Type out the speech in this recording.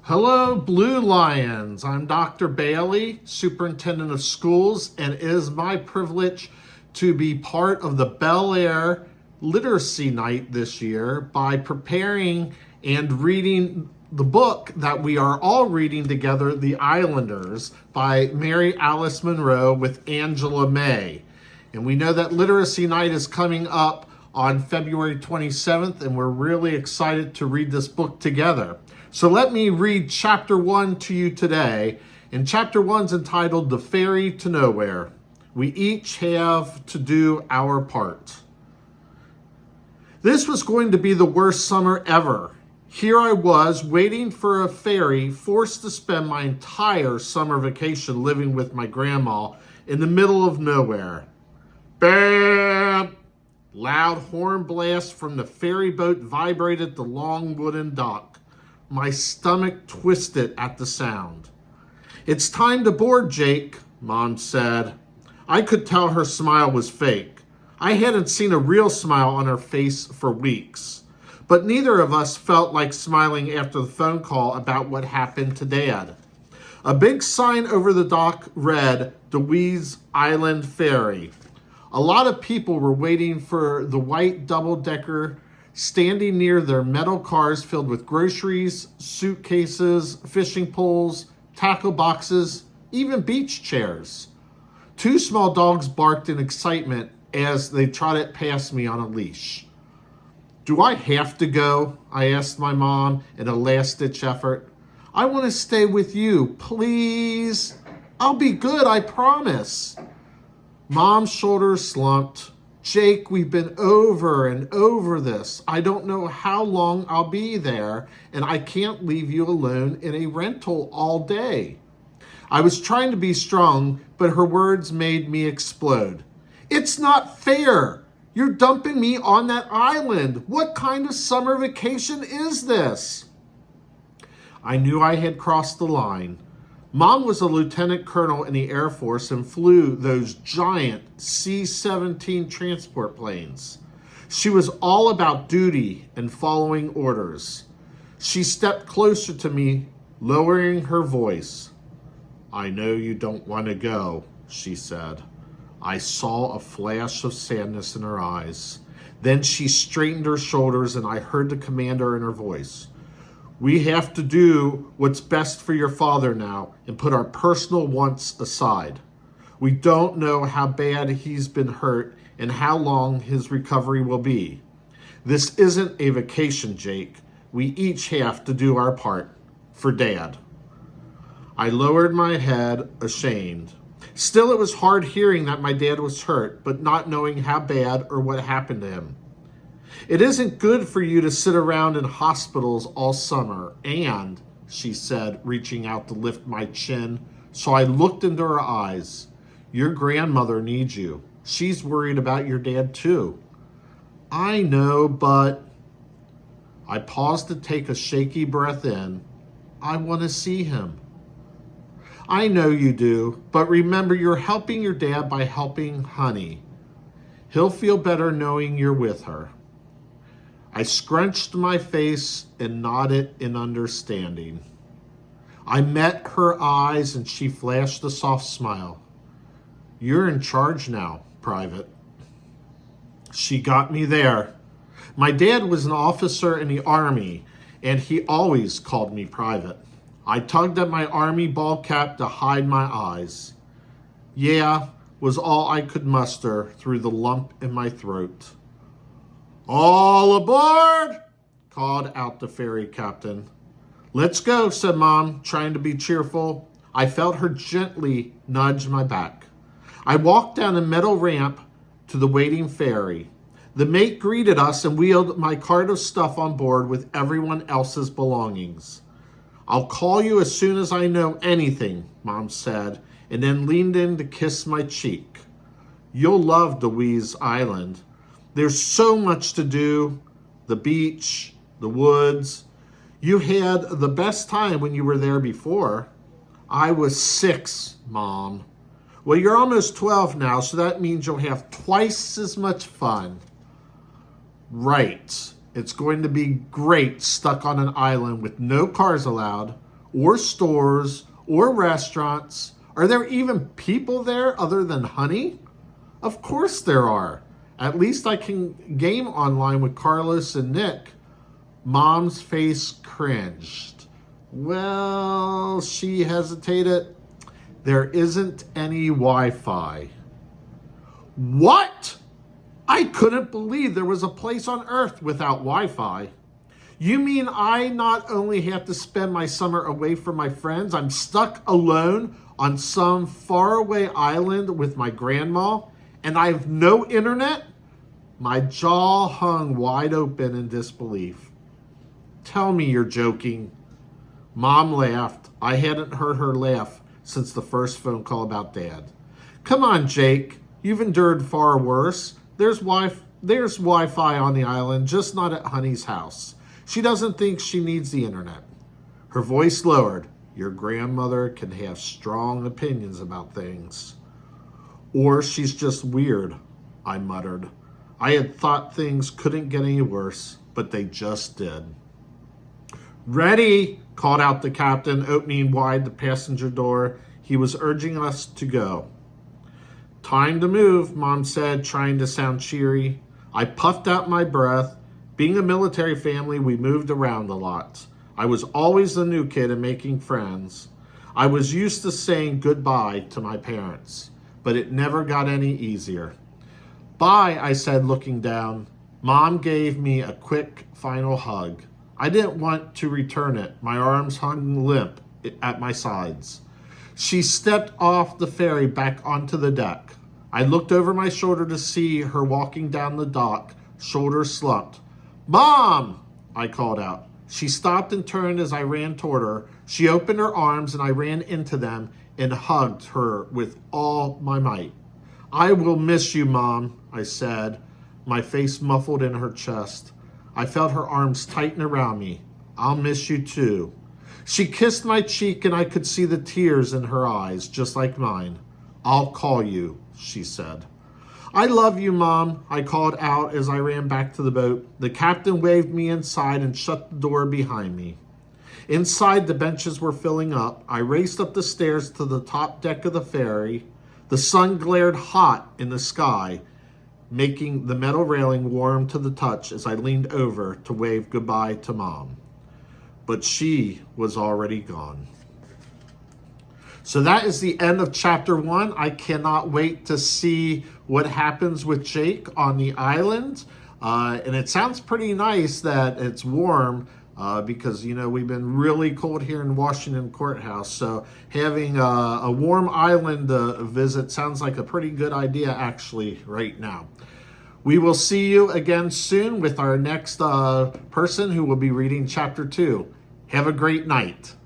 Hello, Blue Lions. I'm Dr. Bailey, Superintendent of Schools, and it is my privilege to be part of the Bel Air Literacy Night this year by preparing and reading the book that we are all reading together, The Islanders, by Mary Alice Monroe with Angela May. And we know that Literacy Night is coming up on February 27th, and we're really excited to read this book together. So let me read chapter 1 to you today. And chapter 1 is entitled The Ferry to Nowhere. We each have to do our part. This was going to be the worst summer ever. Here I was waiting for a ferry, forced to spend my entire summer vacation living with my grandma in the middle of nowhere. Bam! Loud horn blasts from the ferry boat vibrated the long wooden dock. My stomach twisted at the sound. "It's time to board, Jake," Mom said. I could tell her smile was fake. I hadn't seen a real smile on her face for weeks. But neither of us felt like smiling after the phone call about what happened to Dad. A big sign over the dock read, "Dewees Island Ferry." A lot of people were waiting for the white double-decker, standing near their metal cars filled with groceries, suitcases, fishing poles, tackle boxes, even beach chairs. Two small dogs barked in excitement as they trotted past me on a leash. "Do I have to go?" I asked my mom in a last-ditch effort. "I want to stay with you, please. I'll be good, I promise." Mom's shoulders slumped. "Jake, we've been over and over this. I don't know how long I'll be there, and I can't leave you alone in a rental all day." I was trying to be strong, but her words made me explode. "It's not fair. You're dumping me on that island. What kind of summer vacation is this?" I knew I had crossed the line. Mom was a lieutenant colonel in the Air Force and flew those giant C-17 transport planes. She was all about duty and following orders. She stepped closer to me, lowering her voice. "I know you don't want to go," she said. I saw a flash of sadness in her eyes. Then she straightened her shoulders and I heard the commander in her voice. "We have to do what's best for your father now and put our personal wants aside. We don't know how bad he's been hurt and how long his recovery will be. This isn't a vacation, Jake. We each have to do our part for Dad." I lowered my head, ashamed. Still, it was hard hearing that my dad was hurt, but not knowing how bad or what happened to him. "It isn't good for you to sit around in hospitals all summer, and," she said, reaching out to lift my chin, so I looked into her eyes, "your grandmother needs you. She's worried about your dad too." "I know, but..." I paused to take a shaky breath in. "I want to see him." "I know you do, but remember you're helping your dad by helping Honey. He'll feel better knowing you're with her." I scrunched my face and nodded in understanding. I met her eyes and she flashed a soft smile. "You're in charge now, Private." She got me there. My dad was an officer in the Army, and he always called me Private. I tugged at my Army ball cap to hide my eyes. "Yeah," was all I could muster through the lump in my throat. "All aboard!" called out the ferry captain. "Let's go," said Mom, trying to be cheerful. I felt her gently nudge my back. I walked down a metal ramp to the waiting ferry. The mate greeted us and wheeled my cart of stuff on board with everyone else's belongings. "I'll call you as soon as I know anything," Mom said, and then leaned in to kiss my cheek. "You'll love Dewees Island. There's so much to do. The beach, the woods. You had the best time when you were there before." "I was 6, Mom." "Well, you're almost 12 now, so that means you'll have twice as much fun." "Right. It's going to be great stuck on an island with no cars allowed, or stores or restaurants. Are there even people there other than Honey? Of course there are. At least I can game online with Carlos and Nick. Mom's face cringed. Well, she hesitated. There isn't any Wi-Fi. What? I couldn't believe there was a place on Earth without Wi-Fi. You mean I not only have to spend my summer away from my friends, I'm stuck alone on some faraway island with my grandma, and I have no internet? My jaw hung wide open in disbelief. Tell me you're joking. Mom laughed. I hadn't heard her laugh since the first phone call about Dad. Come on, Jake. You've endured far worse. There's Wi-Fi on the island, just not at Honey's house. She doesn't think she needs the internet. Her voice lowered. Your grandmother can have strong opinions about things. Or she's just weird, I muttered. I had thought things couldn't get any worse, but they just did. Ready, called out the captain, opening wide the passenger door. He was urging us to go. Time to move, Mom said, trying to sound cheery. I puffed out my breath. Being a military family, we moved around a lot. I was always the new kid and making friends. I was used to saying goodbye to my parents, but it never got any easier. Bye, I said, looking down. Mom gave me a quick final hug. I didn't want to return it. My arms hung limp at my sides. She stepped off the ferry back onto the deck. I looked over my shoulder to see her walking down the dock, shoulders slumped. Mom, I called out. She stopped and turned as I ran toward her. She opened her arms and I ran into them and hugged her with all my might. I will miss you, Mom, I said, my face muffled in her chest. I felt her arms tighten around me. I'll miss you too. She kissed my cheek and I could see the tears in her eyes, just like mine. I'll call you, she said. I love you, Mom, I called out as I ran back to the boat. The captain waved me inside and shut the door behind me. Inside, the benches were filling up. I raced up the stairs to the top deck of the ferry. The sun glared hot in the sky, making the metal railing warm to the touch as I leaned over to wave goodbye to Mom. But she was already gone. So that is the end of chapter 1. I cannot wait to see what happens with Jake on the island. And it sounds pretty nice that it's warm because, you know, we've been really cold here in Washington Courthouse. So having a warm island visit sounds like a pretty good idea actually right now. We will see you again soon with our next person who will be reading chapter 2. Have a great night.